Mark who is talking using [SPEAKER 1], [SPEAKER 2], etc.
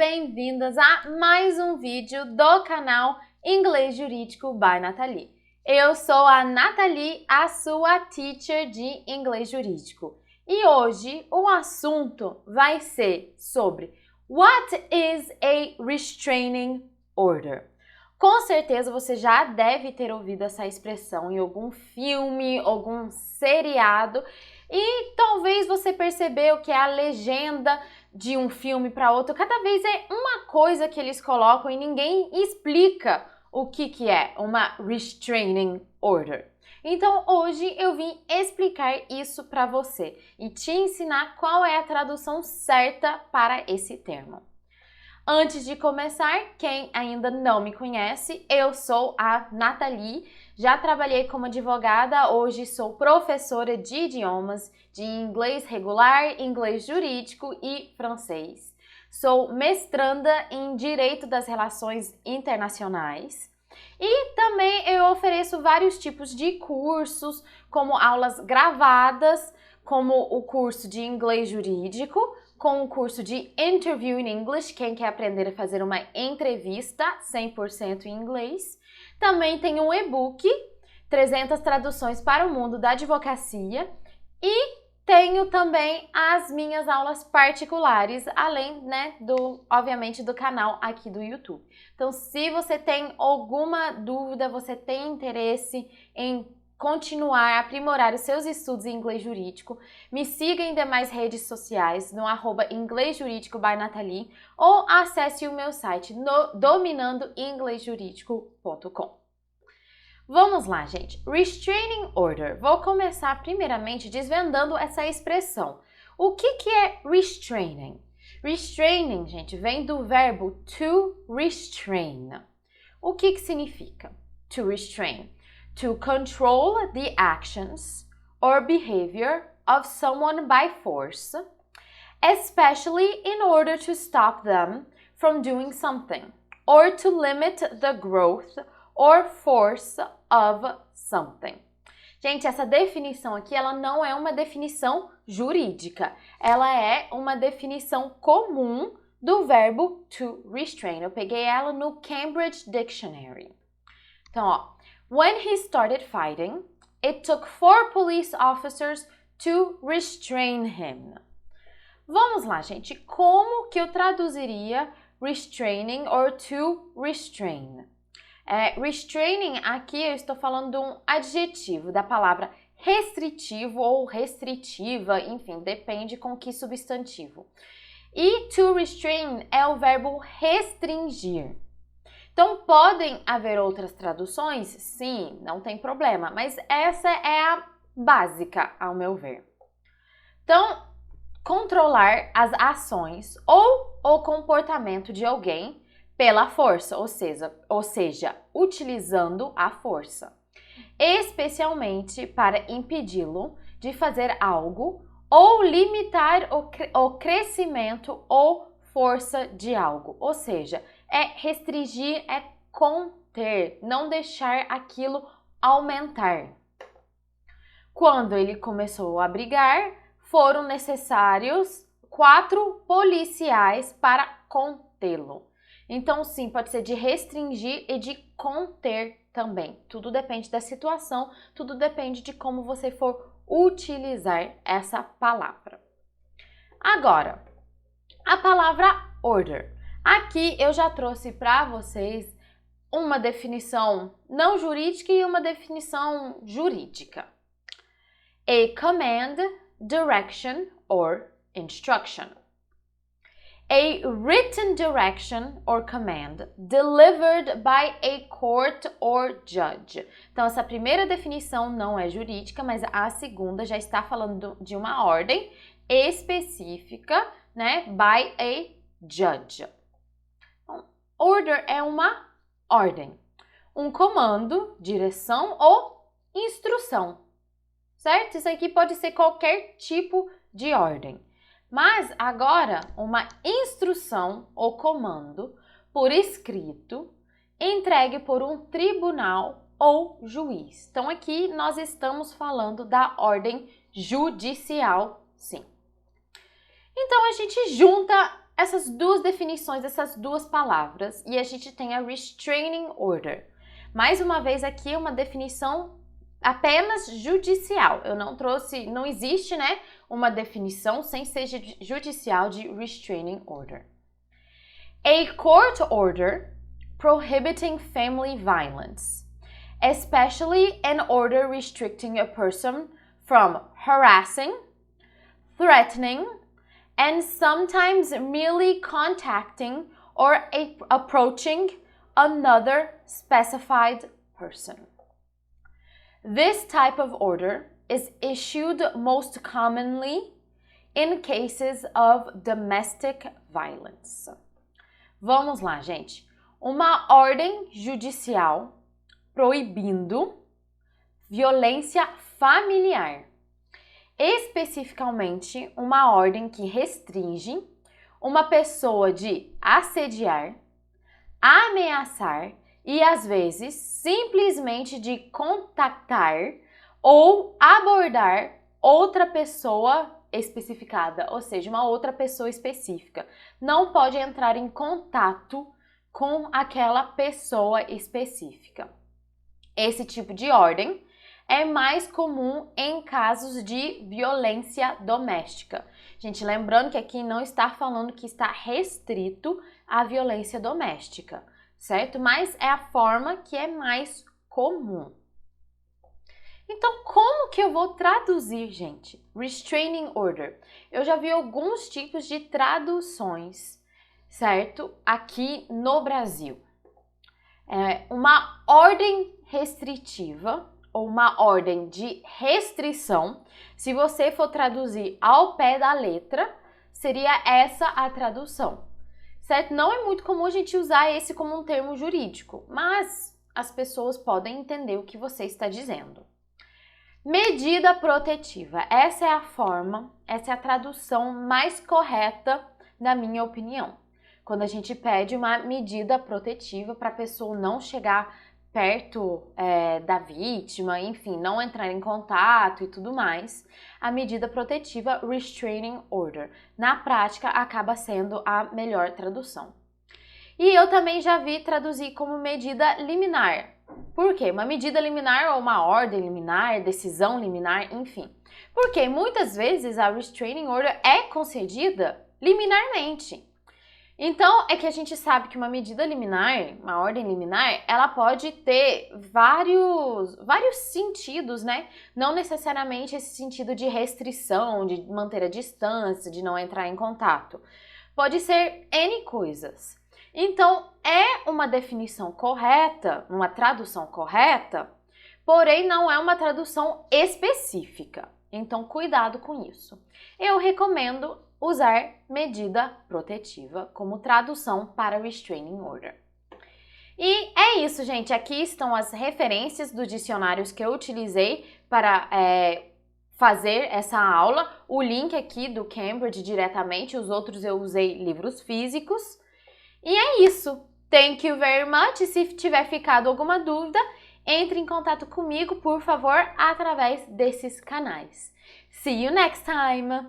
[SPEAKER 1] bem-vindas a mais um vídeo do canal Inglês Jurídico by Nathalie. Eu sou a Nathalie, a sua teacher de inglês jurídico. E hoje o assunto vai ser sobre What is a restraining order? Com certeza você já deve ter ouvido essa expressão em algum filme, algum seriado, e talvez você percebeu que a legenda de um filme para outro cada vez é uma coisa que eles colocam e ninguém explica o que é uma restraining order. Então hoje eu vim explicar isso para você e te ensinar qual é a tradução certa para esse termo. Antes de começar, quem ainda não me conhece, eu sou a Nathalie, já trabalhei como advogada, hoje sou professora de idiomas, de inglês regular, inglês jurídico e francês. Sou mestranda em Direito das Relações Internacionais e também eu ofereço vários tipos de cursos, como aulas gravadas, como o curso de inglês jurídico, com o curso de Interview in English, quem quer aprender a fazer uma entrevista 100% em inglês. Também tem um e-book, 300 traduções para o mundo da advocacia. E tenho também as minhas aulas particulares, além, obviamente, do canal aqui do YouTube. Então, se você tem alguma dúvida, você tem interesse em continuar a aprimorar os seus estudos em inglês jurídico, me siga em demais redes sociais no @inglês jurídico by Nathalie ou acesse o meu site no dominandoinglesjuridico.com. Vamos lá, gente. Restraining order. Vou começar primeiramente desvendando essa expressão. O que é restraining? Restraining, gente, vem do verbo to restrain. O que significa to restrain? To control the actions or behavior of someone by force, especially in order to stop them from doing something, or to limit the growth or force of something. Gente, essa definição aqui, ela não é uma definição jurídica, ela é uma definição comum do verbo to restrain. Eu peguei ela no Cambridge Dictionary. Então, ó, when he started fighting, it took 4 police officers to restrain him. Vamos lá, gente. Como que eu traduziria restraining or to restrain? Restraining, aqui eu estou falando de um adjetivo, da palavra restritivo ou restritiva, enfim, depende com que substantivo. E to restrain é o verbo restringir. Então, podem haver outras traduções? Sim, não tem problema, mas essa é a básica, ao meu ver. Então, controlar as ações ou o comportamento de alguém pela força, ou seja, utilizando a força, especialmente para impedi-lo de fazer algo ou limitar o crescimento ou força de algo, ou seja, restringir, conter, não deixar aquilo aumentar. Quando ele começou a brigar, foram necessários 4 policiais para contê-lo. Então, sim, pode ser de restringir e de conter também. Tudo depende da situação, tudo depende de como você for utilizar essa palavra. Agora, a palavra order. Aqui eu já trouxe para vocês uma definição não jurídica e uma definição jurídica. A command, direction or instruction. A written direction or command delivered by a court or judge. Então, essa primeira definição não é jurídica, mas a segunda já está falando de uma ordem específica, by a judge. Então, order é uma ordem, um comando, direção ou instrução, certo? Isso aqui pode ser qualquer tipo de ordem. Mas agora, uma instrução ou comando por escrito, entregue por um tribunal ou juiz. Então, aqui nós estamos falando da ordem judicial, sim. Então, a gente junta essas duas definições, essas duas palavras, e a gente tem a restraining order. Mais uma vez aqui uma definição apenas judicial. Eu não trouxe, não existe, né, uma definição sem ser judicial de restraining order. A court order prohibiting family violence, especially an order restricting a person from harassing, threatening, and sometimes merely contacting or approaching another specified person. This type of order is issued most commonly in cases of domestic violence. Vamos lá, gente. Uma ordem judicial proibindo violência familiar. Especificamente, uma ordem que restringe uma pessoa de assediar, ameaçar e, às vezes, simplesmente de contactar ou abordar outra pessoa especificada, ou seja, uma outra pessoa específica. Não pode entrar em contato com aquela pessoa específica. Esse tipo de ordem é mais comum em casos de violência doméstica. Gente, lembrando que aqui não está falando que está restrito à violência doméstica, certo? Mas é a forma que é mais comum. Então, como que eu vou traduzir, gente? Restraining order. Eu já vi alguns tipos de traduções, certo? Aqui no Brasil. Uma ordem restritiva ou uma ordem de restrição, se você for traduzir ao pé da letra, seria essa a tradução, certo? Não é muito comum a gente usar esse como um termo jurídico, mas as pessoas podem entender o que você está dizendo. Medida protetiva, essa é a forma, essa é a tradução mais correta, na minha opinião. Quando a gente pede uma medida protetiva para a pessoa não chegar perto da vítima, enfim, não entrar em contato e tudo mais, a medida protetiva restraining order, na prática, acaba sendo a melhor tradução. E eu também já vi traduzir como medida liminar. Por quê? Uma medida liminar ou uma ordem liminar, decisão liminar, enfim. Porque muitas vezes a restraining order é concedida liminarmente. Então, é que a gente sabe que uma medida liminar, uma ordem liminar, ela pode ter vários sentidos, né? Não necessariamente esse sentido de restrição, de manter a distância, de não entrar em contato. Pode ser N coisas. Então, é uma definição correta, uma tradução correta, porém não é uma tradução específica. Então, cuidado com isso. Eu recomendo usar medida protetiva como tradução para restraining order. E é isso, gente. Aqui estão as referências dos dicionários que eu utilizei para fazer essa aula. O link aqui do Cambridge diretamente, os outros eu usei livros físicos. E é isso. Thank you very much. E se tiver ficado alguma dúvida, entre em contato comigo, por favor, através desses canais. See you next time!